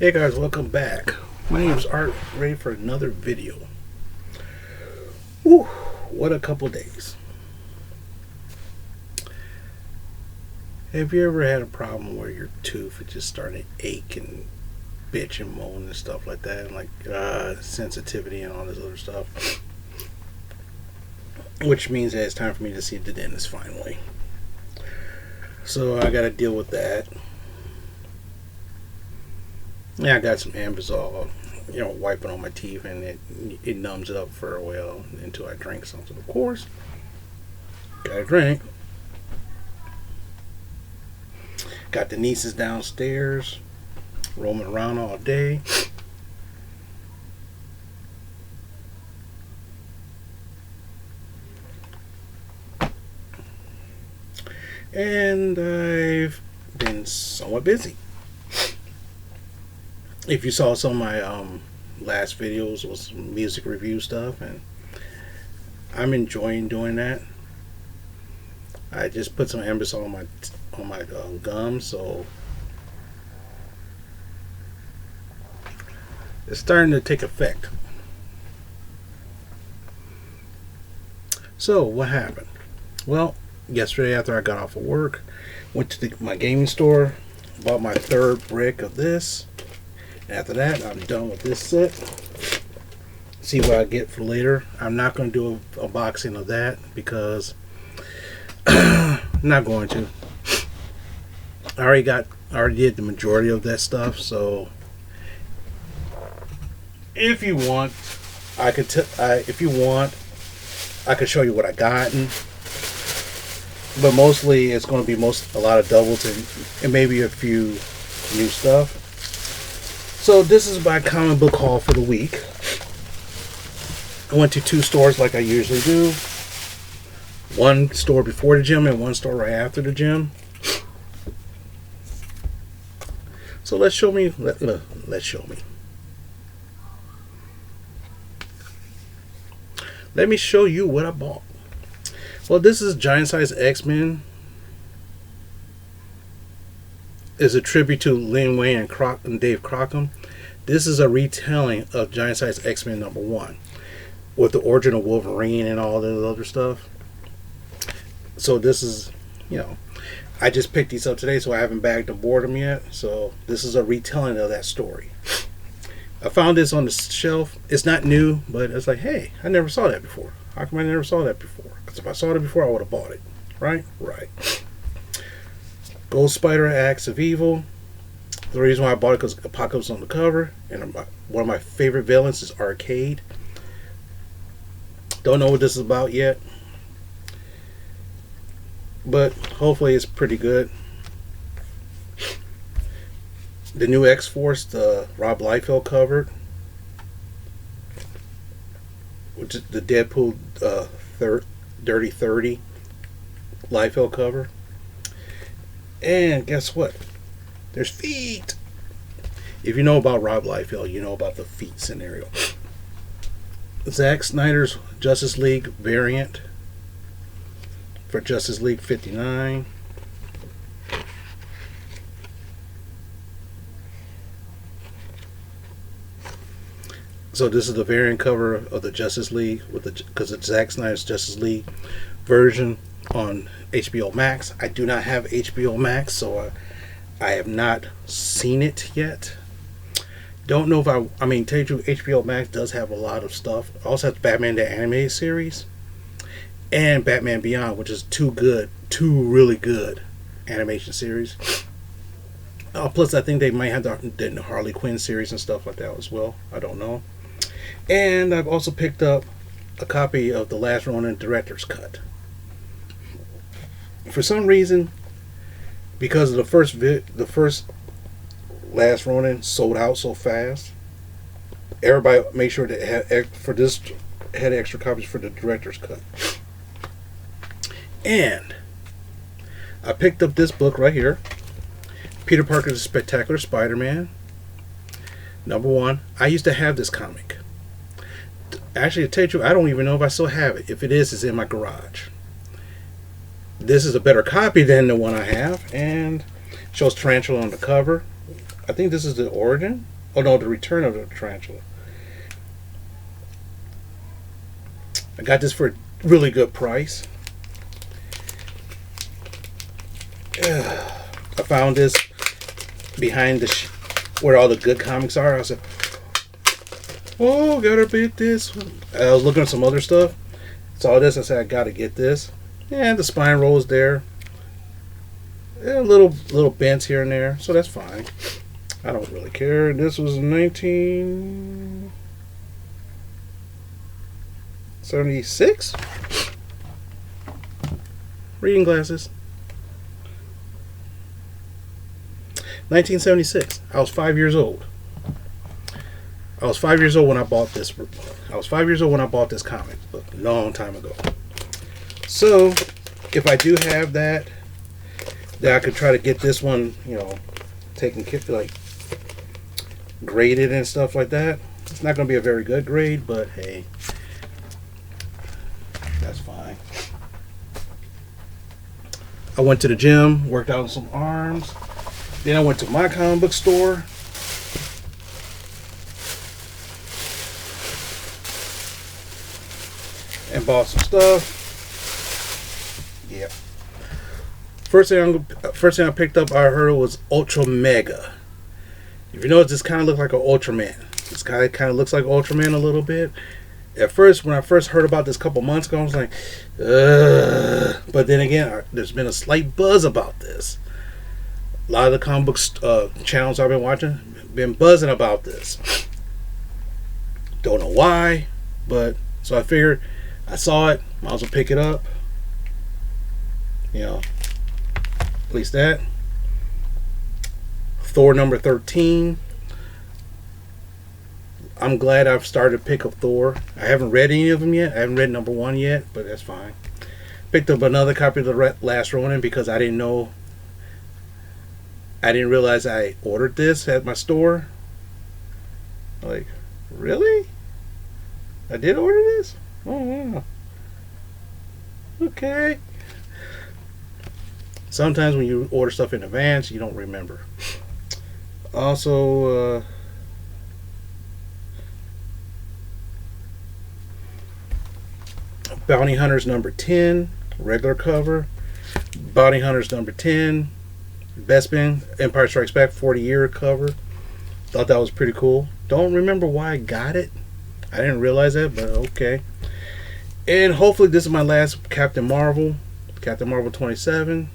Hey guys, welcome back. My name is Art, ready for another video. Whew, what a couple days. Have you ever had a problem where your tooth is just starting to ache and bitch and moan and stuff like that, and like sensitivity and all this other stuff? Which means that it's time for me to see the dentist finally. So I gotta deal with that. Yeah, I got some Ambisol, wiping on my teeth, and it numbs it up for a while until I drink something. Of course, gotta drink. Got the nieces downstairs, roaming around all day. And I've been somewhat busy. If you saw some of my last videos, was some music review stuff, and I'm enjoying doing that. I just put some Ambisol on my gums, so it's starting to take effect. So what happened? Well, yesterday after I got off of work, went to my gaming store, bought my third brick of this. After that, I'm done with this set. See what I get for later. I'm not going to do an unboxing of that because I'm not going to. I already did the majority of that stuff. So if you want, I could show you what I gotten. But mostly, it's going to be a lot of doubles and maybe a few new stuff. So this is my comic book haul for the week. I went to two stores like I usually do. One store before the gym and one store right after the gym. So let's show me. Let's show me. Let me show you what I bought. Well, this is Giant Size X-Men. Is a tribute to Lin Wayne and Dave Crockham. This is a retelling of Giant Size X-Men #1 with the origin of Wolverine and all the other stuff. So this is, I just picked these up today, so I haven't bagged and boarded them yet. So this is a retelling of that story. I found this on the shelf. It's not new, but it's like, hey, I never saw that before. How come I never saw that before? Because if I saw it before, I would have bought it. Right? Right. Gold Spider, Acts of Evil. The reason why I bought it because Apocalypse on the cover, and one of my favorite villains is Arcade. Don't know what this is about yet, but hopefully it's pretty good. The new X-Force, the Rob Liefeld cover, which is the Deadpool Dirty 30 Liefeld cover. And guess what? There's feet. If you know about Rob Liefeld, you know about the feet scenario. Zack Snyder's Justice League variant for Justice League 59. So this is the variant cover of the Justice League because it's Zack Snyder's Justice League version on HBO Max. I do not have HBO Max, so I have not seen it yet. Don't know if I mean, tell you the truth, HBO Max does have a lot of stuff. It also has Batman the Animated Series and Batman Beyond, which is two really good animation series. Plus, I think they might have the Harley Quinn series and stuff like that as well. I don't know. And I've also picked up a copy of The Last Ronin Director's Cut. For some reason, because of the first Last Ronin sold out so fast, everybody made sure that had extra copies for the Director's Cut. And I picked up this book right here, Peter Parker's Spectacular Spider-Man #1. I used to have this comic. Actually, to tell you the truth, I don't even know if I still have it. If it is, it's in my garage. This is a better copy than the one I have, and shows Tarantula on the cover. I think this is the origin. Oh no, the return of the tarantula. I got this for a really good price. I found this behind where all the good comics are. I said, "Oh, gotta beat this." I was looking at some other stuff. Saw this. I said, "I gotta get this." Yeah, the spine rolls there. Yeah, little bends here and there, so that's fine. I don't really care. This was 1976. Reading glasses. 1976. I was 5 years old. I was 5 years old when I bought this. I was 5 years old when I bought this comic book, a long time ago. So, if I do have that, then I could try to get this one, taken care, like graded and stuff like that. It's not going to be a very good grade, but hey, that's fine. I went to the gym, worked out on some arms. Then I went to my comic book store. And bought some stuff. Yeah. First thing I picked up, I heard, was Ultra Mega. If you notice, this kind of looks like an Ultraman. This guy kind of looks like Ultraman a little bit. At first, when I first heard about this a couple months ago, I was like, ugh. But then again, there's been a slight buzz about this. A lot of the comic book channels I've been watching been buzzing about this. Don't know why, but so I figured I saw it, might as well pick it up. At least that. Thor number 13. I'm glad I've started to pick up Thor. I haven't read any of them yet. I haven't read number 1 yet, but that's fine. Picked up another copy of the Last Ronin because I didn't realize I ordered this at my store. Like, really? I did order this? Oh, yeah. Okay. Sometimes when you order stuff in advance, you don't remember. Also, Bounty Hunters number 10, regular cover. Bounty Hunters number 10, Bespin, Empire Strikes Back 40-year cover. Thought that was pretty cool. Don't remember why I got it. I didn't realize that, but okay. And hopefully this is my last Captain Marvel 27.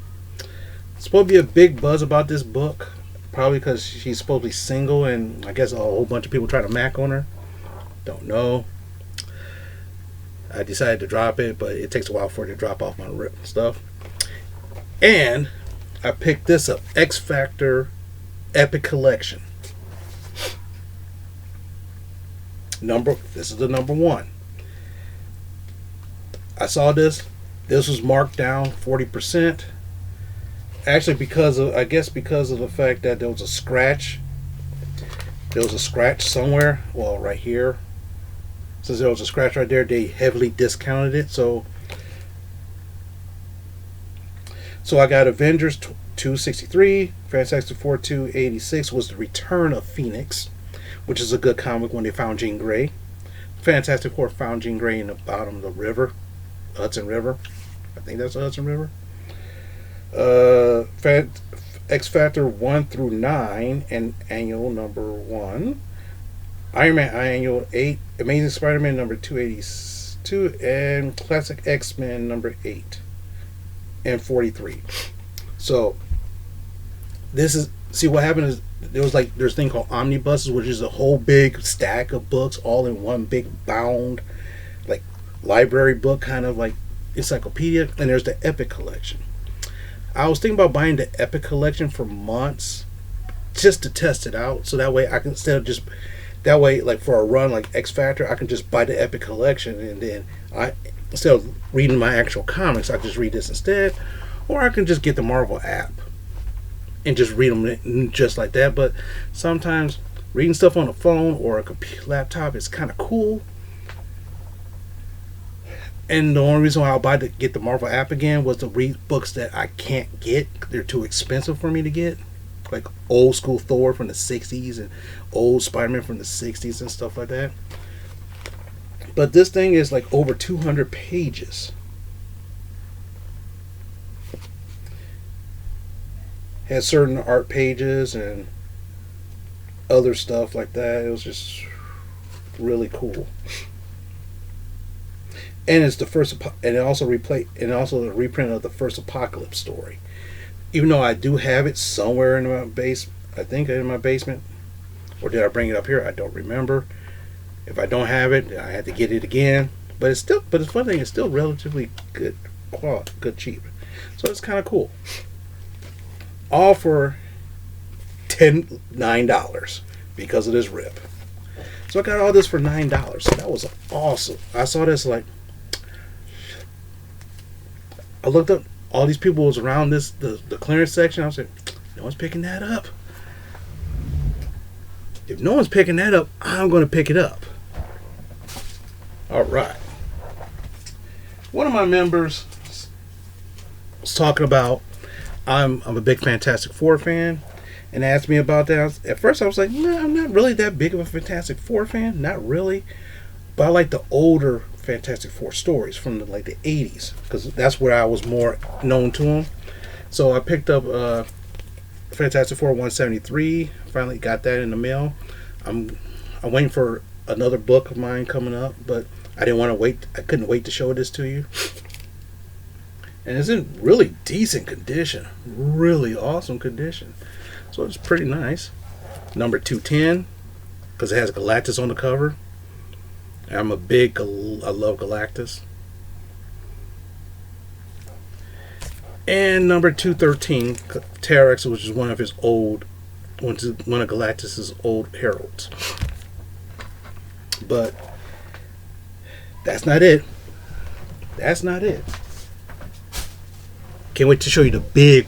It's supposed to be a big buzz about this book. Probably because she's supposed to be single and I guess a whole bunch of people try to mac on her. Don't know. I decided to drop it, but it takes a while for it to drop off my stuff. And I picked this up. X Factor Epic Collection. This is the number 1. I saw this. This was marked down 40%. Actually, because of the fact that there was a scratch. There was a scratch somewhere. Well, right here. Since there was a scratch right there, they heavily discounted it. So I got Avengers 263, Fantastic Four 286 was the Return of Phoenix, which is a good comic when they found Jean Grey. Fantastic Four found Jean Grey in the bottom of the river, Hudson River. I think that's the Hudson River. X Factor 1 through 9 and Annual number 1. Iron Man Annual 8, Amazing Spider-Man number 282, and Classic X-Men number 8 and 43. So this is, see what happened is there's a thing called omnibuses, which is a whole big stack of books all in one big bound, like library book, kind of like encyclopedia. And there's the Epic Collection. I was thinking about buying the Epic Collection for months just to test it out, so that way I can, like for a run like X Factor, I can just buy the Epic Collection, and then instead of reading my actual comics, I just read this instead. Or I can just get the Marvel app and just read them just like that. But sometimes reading stuff on a phone or a laptop is kind of cool. And the only reason why I'll get the Marvel app again was to read books that I can't get. They're too expensive for me to get. like old school Thor from the '60s and old Spider-Man from the '60s and stuff like that. But this thing is like over 200 pages. Has certain art pages and other stuff like that. It was just really cool. And it's the first, and it also a reprint of the first Apocalypse story. Even though I do have it somewhere in my I think in my basement, or did I bring it up here? I don't remember. If I don't have it, I had to get it again. But it's the fun thing, it's still relatively good quality, good cheap. So it's kind of cool. All for $9 because of this rip. So I got all this for $9. So that was awesome. I saw this like, I looked up, all these people was around the clearance section. I was like, no one's picking that up. If no one's picking that up, I'm going to pick it up. All right. One of my members was talking about, I'm a big Fantastic Four fan, and asked me about that. At first I was like, no, I'm not really that big of a Fantastic Four fan. Not really. But I like the older Fantastic Four stories from the 80s, because that's where I was more known to them. So I picked up Fantastic Four 173. Finally got that in the mail. I'm waiting for another book of mine coming up, but I didn't want to wait. I couldn't wait to show this to you. And it's in really decent condition. Really awesome condition. So it's pretty nice. Number 210, because it has Galactus on the cover. I love Galactus. And number 213, Terrax, which is one of Galactus's old heralds. But that's not it. That's not it. Can't wait to show you the big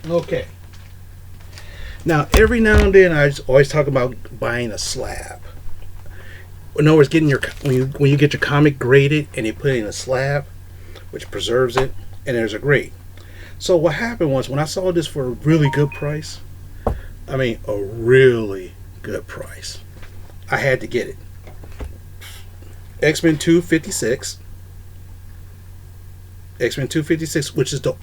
one. Okay. Now, every now and then, I always talk about buying a slab. In other words, getting when you get your comic graded and you put it in a slab, which preserves it, and there's a grade. So what happened was, when I saw this for a really good price, I mean a really good price, I had to get it. X-Men 256. X-Men 256, which is the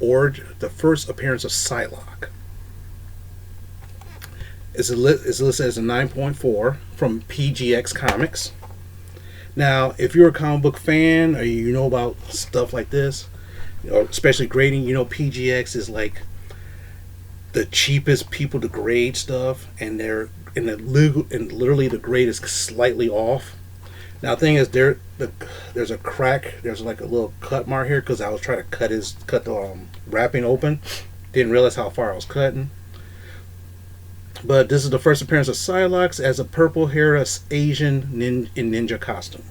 first appearance of Psylocke. It's listed as a 9.4 from PGX Comics. Now, if you're a comic book fan or you know about stuff like this, especially grading, PGX is like the cheapest people to grade stuff, and literally the grade is slightly off. Now, the thing is, there's a crack. There's like a little cut mark here because I was trying to cut the wrapping open. Didn't realize how far I was cutting. But this is the first appearance of Psylocke as a purple-haired Asian in ninja costume,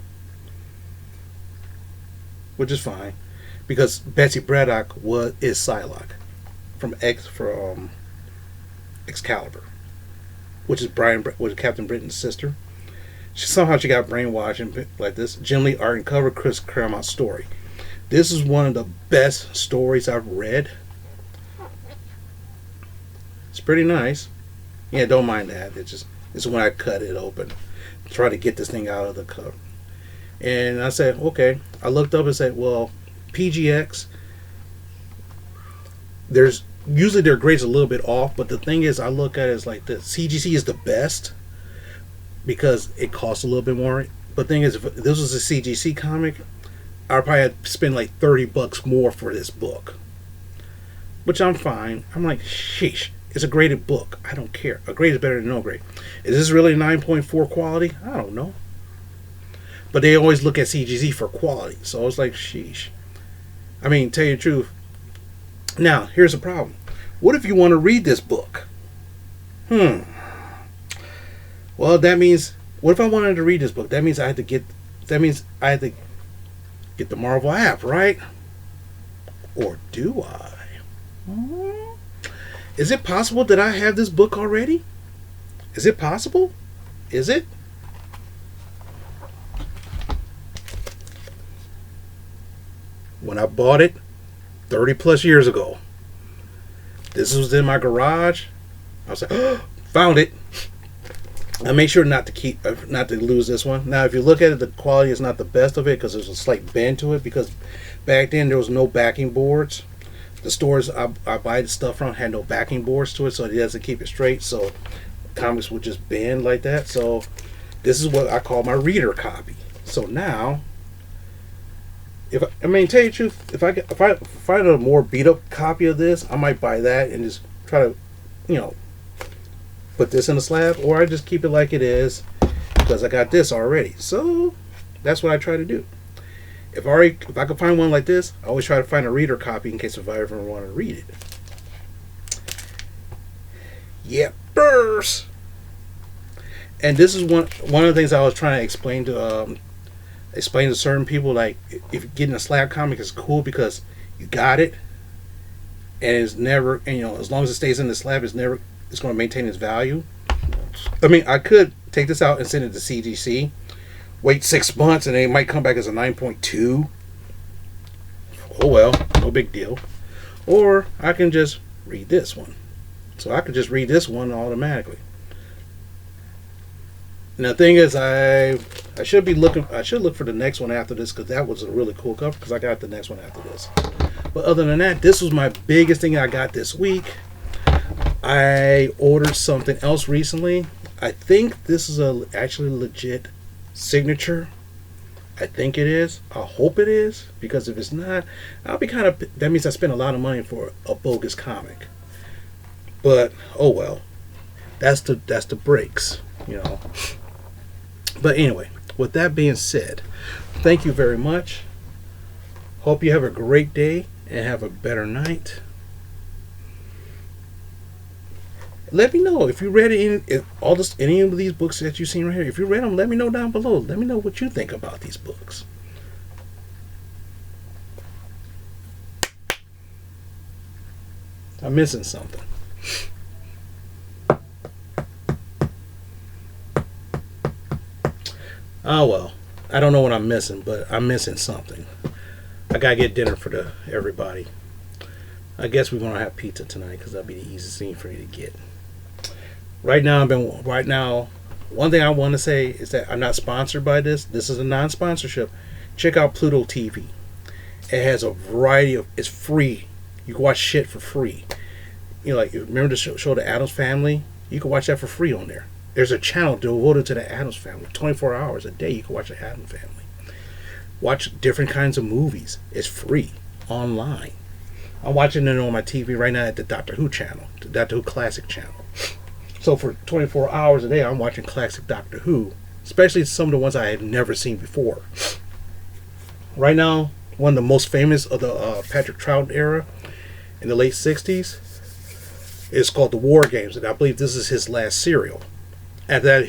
which is fine because Betsy Braddock is Psylocke from Excalibur, which is Captain Britain's sister. Somehow she got brainwashed and like this. Jim Lee art and cover, Chris Claremont story. This is one of the best stories I've read. It's pretty nice. Yeah, don't mind that. It's when I cut it open, try to get this thing out of the cover. And I said, okay. I looked up and said, well, PGX. Usually their grades a little bit off, but the thing is, I look at it as like the CGC is the best because it costs a little bit more. But the thing is, if this was a CGC comic, I'd probably have to spend like $30 more for this book, which I'm fine. I'm like, sheesh. It's a graded book. I don't care. A grade is better than no grade. Is this really 9.4 quality? I don't know. But they always look at CGC for quality. So I was like, sheesh. I mean, tell you the truth. Now, here's the problem. What if you want to read this book? Well, that means, what if I wanted to read this book? That means I had to get the Marvel app, right? Or do I? Is it possible that I have this book already? Is it possible? Is it? When I bought it, 30 plus years ago. This was in my garage. I was like, oh, found it. I make sure not to lose this one. Now, if you look at it, the quality is not the best of it because there's a slight bend to it. Because back then there was no backing boards. The stores I buy the stuff from had no backing boards to it, so it doesn't keep it straight. So comics would just bend like that. So this is what I call my reader copy. So now, tell you the truth, if I find a more beat up copy of this, I might buy that and just try to, put this in a slab, or I just keep it like it is because I got this already. So that's what I try to do. If I can find one like this, I always try to find a reader copy in case if I ever want to read it. Yepers. And this is one of the things I was trying to explain to certain people. Like, if getting a slab comic is cool because you got it, and it's never, as long as it stays in the slab, it's going to maintain its value. I mean, I could take this out and send it to CGC, wait 6 months, and it might come back as a 9.2. Oh well, no big deal. Or I can just read this one. So I could just read this one automatically. And the thing is, I should look for the next one after this, because that was a really cool cover, because I got the next one after this. But other than that, this was my biggest thing I got this week. I ordered something else recently. I think this is actually legit signature. I think it is. I hope it is, because if it's not, I'll be that means I spent a lot of money for a bogus comic. But oh well, that's the breaks, But anyway, with that being said, thank you very much. Hope you have a great day and have a better night. Let me know if you read any of these books that you've seen right here. If you read them, let me know down below. Let me know what you think about these books. I'm missing something. Oh well, I don't know what I'm missing, but I'm missing something. I gotta get dinner for everybody. I guess we're gonna have pizza tonight because that'll be the easiest thing for you to get. Right now, one thing I want to say is that I'm not sponsored by this. This is a non-sponsorship. Check out Pluto TV. It has a variety of. It's free. You can watch shit for free. Like, remember the show The Addams Family? You can watch that for free on there. There's a channel devoted to the Addams Family. 24 hours a day you can watch the Addams Family. Watch different kinds of movies. It's free online. I'm watching it on my TV right now at the Doctor Who channel, the Doctor Who Classic channel. So for 24 hours a day, I'm watching classic Doctor Who, especially some of the ones I had never seen before. Right now, one of the most famous of the Patrick Troughton era in the late 60s is called The War Games, and I believe this is his last serial. After that,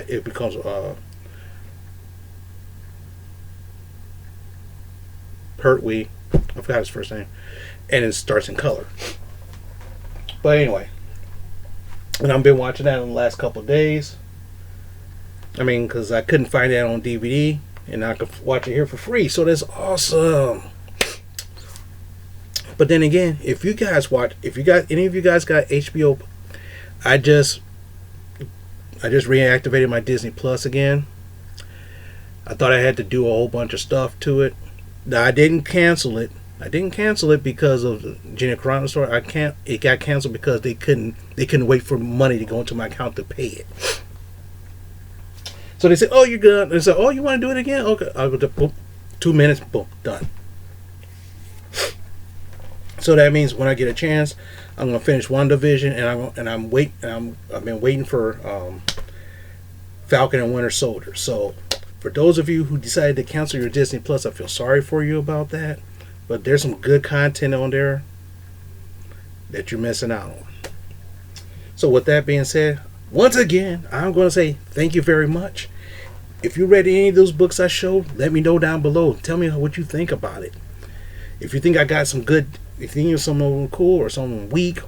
it becomes Pertwee, I forgot his first name, and it starts in color. But anyway, and I've been watching that in the last couple of days. I mean, because I couldn't find that on DVD, and I could watch it here for free, so that's awesome. But then again, if any of you guys got HBO, I just reactivated my Disney Plus again. I thought I had to do a whole bunch of stuff to it. Now, I didn't cancel it. Because of the Gina Carano story. It got canceled because they couldn't wait for money to go into my account to pay it. So they said, "Oh, you're good." They said, "Oh, you want to do it again?" Okay. I would boom, 2 minutes, boom, done. So that means when I get a chance, I'm gonna finish WandaVision, I've been waiting for Falcon and Winter Soldier. So for those of you who decided to cancel your Disney Plus, I feel sorry for you about that. But there's some good content on there that you're missing out on. So with that being said, once again, I'm going to say thank you very much. If you read any of those books I showed, let me know down below. Tell me what you think about it. If you think I got some good, if you think you're someone cool or someone weak,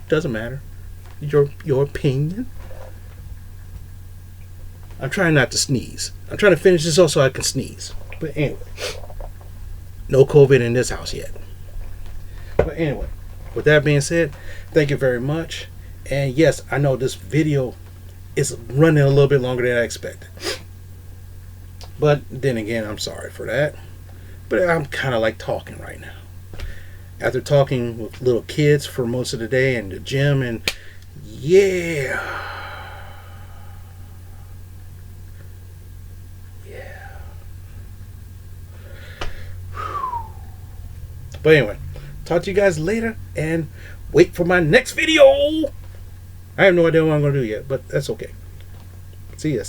doesn't matter. Your opinion. I'm trying not to sneeze. I'm trying to finish this off so I can sneeze. But anyway, no COVID in this house yet. But anyway, with that being said, thank you very much. And yes, I know this video is running a little bit longer than I expected. But then again, I'm sorry for that. But I'm kind of like talking right now. After talking with little kids for most of the day and the gym, and yeah. Yeah. But anyway, talk to you guys later and wait for my next video. I have no idea what I'm going to do yet, but that's okay. See ya.